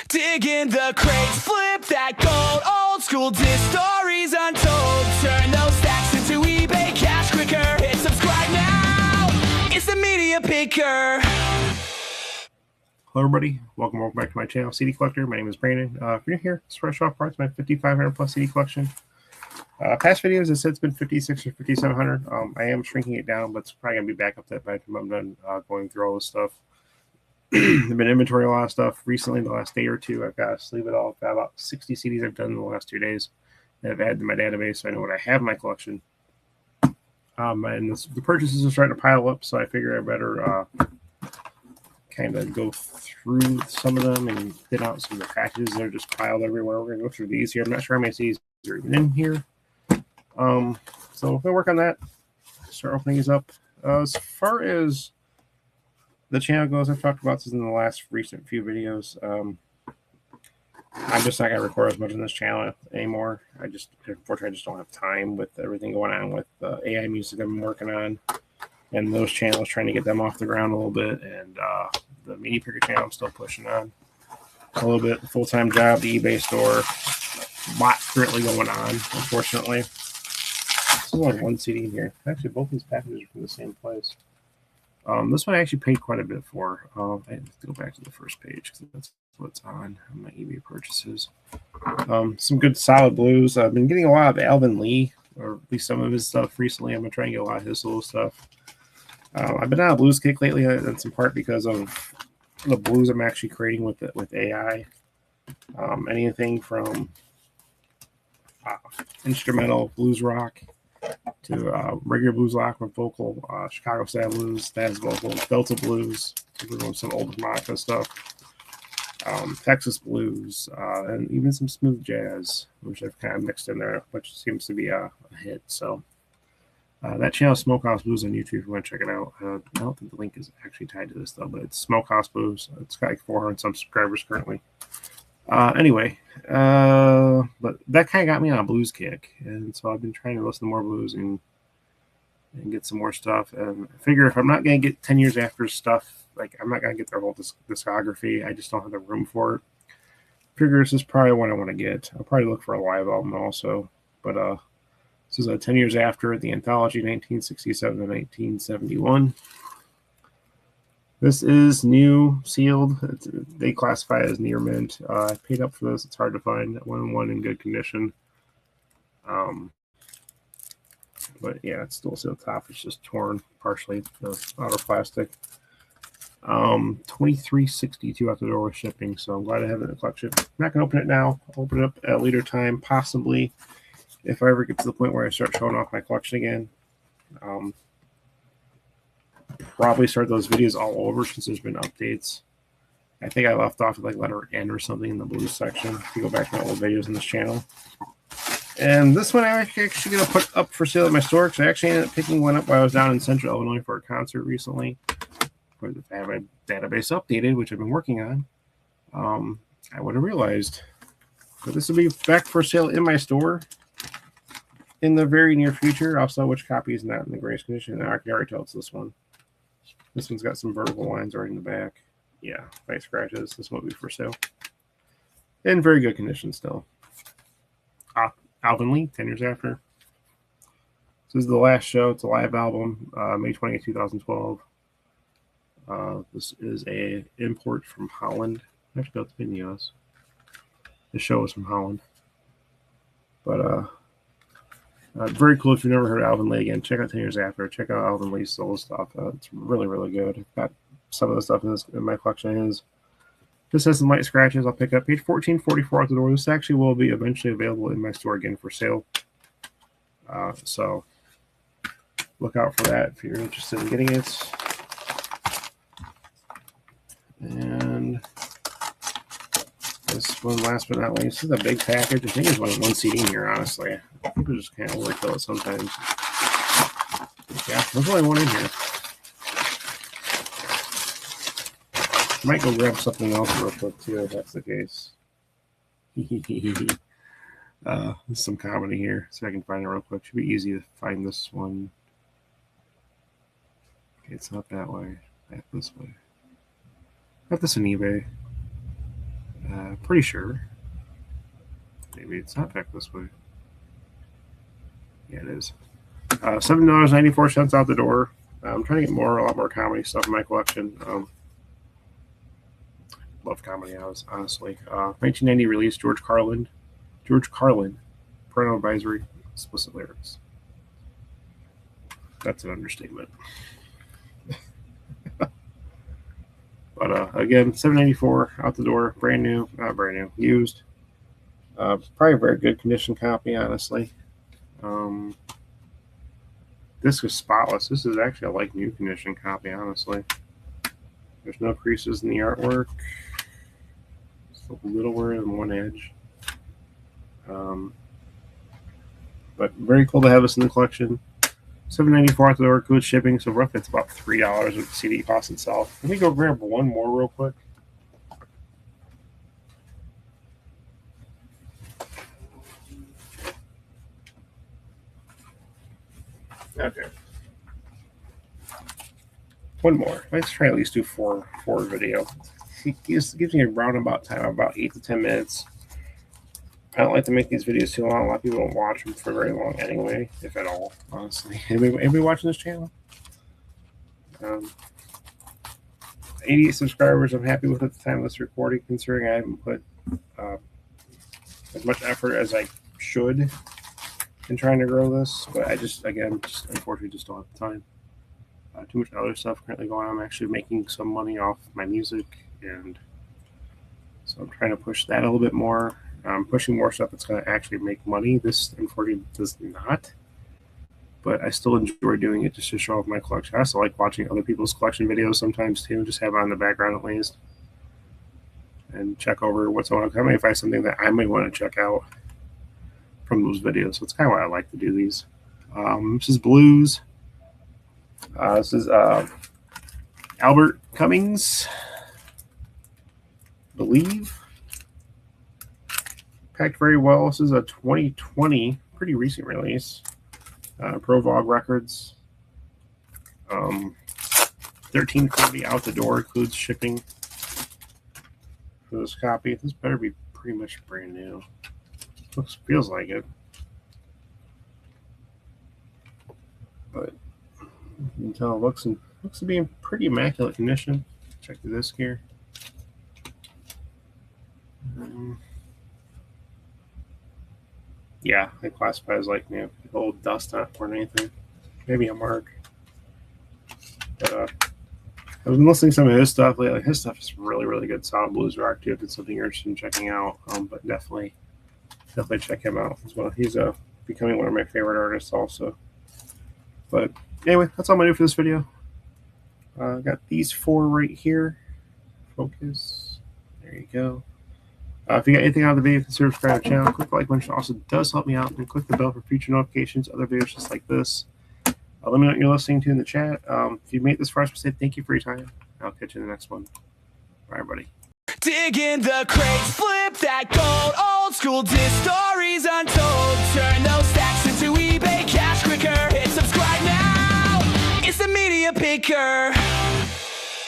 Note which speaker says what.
Speaker 1: Dig in the crates, flip that gold, old school disc stories untold. Turn those stacks into eBay cash quicker. Hit subscribe now. It's the Media Picker.
Speaker 2: Hello everybody, welcome back to my channel, CD Collector. My name is Brandon. If you're new here, it's fresh off parts, my 5,500 plus CD collection. Past videos, it said it's been 56 or 5,700. I am shrinking it down, but it's probably going to be back up to that by the time I'm done going through all this stuff. I've been inventory a lot of stuff recently in the last day or two. I've got to sleeve it all. I've got about 60 CDs I've done in the last 2 days that I've added to my database, so I know what I have in my collection. And the purchases are starting to pile up, so I figure I better kind of go through some of them and thin out some of the packages that are just piled everywhere. We're going to go through these here. I'm not sure how many CDs are even in here. So we're going to work on that. Start opening these up. As far as the channel goes, I've talked about this in the last recent few videos. I'm just not going to record as much on this channel anymore. Unfortunately, I just don't have time with everything going on with the AI music I've been working on and those channels, trying to get them off the ground a little bit. And the Media Picker channel, I'm still pushing on a little bit. Full-time job, the eBay store, a lot currently going on, unfortunately. There's only one CD in here. Actually, both these packages are from the same place. This one I actually paid quite a bit for. I have to go back to the first page because that's what's on my eBay purchases. Some good solid blues. I've been getting a lot of Alvin Lee, or at least some of his stuff recently. I'm going to try and get a lot of his little stuff. I've been on a blues kick lately. That's in part because of the blues I'm actually creating with AI. Anything from instrumental blues rock to regular blues rock with vocal, Chicago style blues, that has vocal, Delta blues, some old harmonica stuff, Texas blues, and even some smooth jazz, which I've kind of mixed in there, which seems to be a hit. So that channel is Smokehouse Blues on YouTube if you want to check it out. I don't think the link is actually tied to this though, but it's Smokehouse Blues. It's got like 400 some subscribers currently. Anyway, but that kind of got me on a blues kick, and so I've been trying to listen to more blues and get some more stuff. And I figure if I'm not going to get 10 years after stuff, like I'm not going to get their whole discography, I just don't have the room for it. I figure this is probably what I want to get. I'll probably look for a live album also, but this is 10 years after the anthology, 1967 to 1971. This is new, sealed. They classify it as near mint. I paid up for this. It's hard to find. One in good condition. But yeah, it's still sealed top. It's just torn partially. The outer plastic. $23.62 out the door with shipping. So I'm glad I have it in the collection. I'm not gonna open it now. I'll open it up at a later time, possibly if I ever get to the point where I start showing off my collection again. Probably start those videos all over since there's been updates. I think I left off with like letter N or something in the blues section. If you go back to my old videos on this channel. And this one I'm actually going to put up for sale at my store because I actually ended up picking one up while I was down in Central Illinois for a concert recently. If I had my database updated, which I've been working on, I would have realized. But this will be back for sale in my store in the very near future. I'll sell which copy is not in the greatest condition. I can already tell it's this one. This one's got some vertical lines right in the back. Yeah, nice scratches. This won't be for sale. In very good condition still. Alvin Lee, 10 years after. This is the last show. It's a live album, May 28, 2012. This is a import from Holland. I have to go to the US. The show is from Holland. But very cool. If you've never heard of Alvin Lee, again, check out 10 years after. Check out Alvin Lee's solo stuff. It's really, really good. I've got some of the stuff in my collection. This has some light scratches. I'll pick up page 1444 at the door. This actually will be eventually available in my store again for sale. So look out for that if you're interested in getting it. And this one, last but not least, this is a big package. I think there's only one CD in here, honestly. People just can't overkill it sometimes. Yeah, there's only one in here. I might go grab something else real quick, too, if that's the case. There's some comedy here, so I can find it real quick. Should be easy to find this one. Okay, it's not that way. Back this way. Got this on eBay. Pretty sure. Maybe it's not back this way. Yeah, it is. $7.94 out the door. I'm trying to get a lot more comedy stuff in my collection. Love comedy, honestly. 1990 release, George Carlin, parental advisory, explicit lyrics. That's an understatement. But again, $7.94 out the door, brand new, not brand new, used. Probably a very good condition copy, honestly. This was spotless. This is actually a like new condition copy, honestly. There's no creases in the artwork. It's a little weird on one edge. But very cool to have this in the collection. $7.94 out the door, good shipping, so roughly it's about $3 with the CD cost itself. Let me go grab one more real quick. Okay. One more. Let's try at least do four video. It gives me a roundabout time of about 8 to 10 minutes. I don't like to make these videos too long. A lot of people don't watch them for very long anyway, if at all, honestly. Anybody watching this channel? 88 subscribers. I'm happy with at the time of this recording, considering I haven't put as much effort as I should in trying to grow this. But I just unfortunately just don't have the time. Too much other stuff currently going on. I'm actually making some money off my music, and so I'm trying to push that a little bit more. Pushing more stuff that's going to actually make money. This, unfortunately, does not. But I still enjoy doing it just to show off my collection. I also like watching other people's collection videos sometimes, too. Just have it on the background at least. And check over what's on. I may find something that I might want to check out from those videos. So it's kind of why I like to do these. This is blues. This is Albert Cummings, I believe. Packed very well. This is a 2020, pretty recent release. Pro Vogue Records. $13.40 out the door, includes shipping for this copy. This better be pretty much brand new. Feels like it. But you can tell it looks to be in pretty immaculate condition. Check the disc here. Yeah, I classify as like new. Old dust on it more than anything. Maybe a mark. But I've been listening to some of his stuff lately. His stuff is really, really good. Solid blues rock too. If it's something you're interested in checking out, but definitely check him out as well. He's becoming one of my favorite artists also. But anyway, that's all I'm gonna do for this video. Got these four right here. Focus. There you go. If you got anything out of the video, consider subscribing to the channel. Click the like button, also does help me out. And click the bell for future notifications, other videos just like this. Let me know what you're listening to in the chat. If you made it this far, I say thank you for your time. I'll catch you in the next one. Bye, everybody.
Speaker 1: Dig in the crates, flip that gold, old school disc stories untold. Turn those stacks into eBay cash quicker. Hit subscribe now. It's the Media Picker.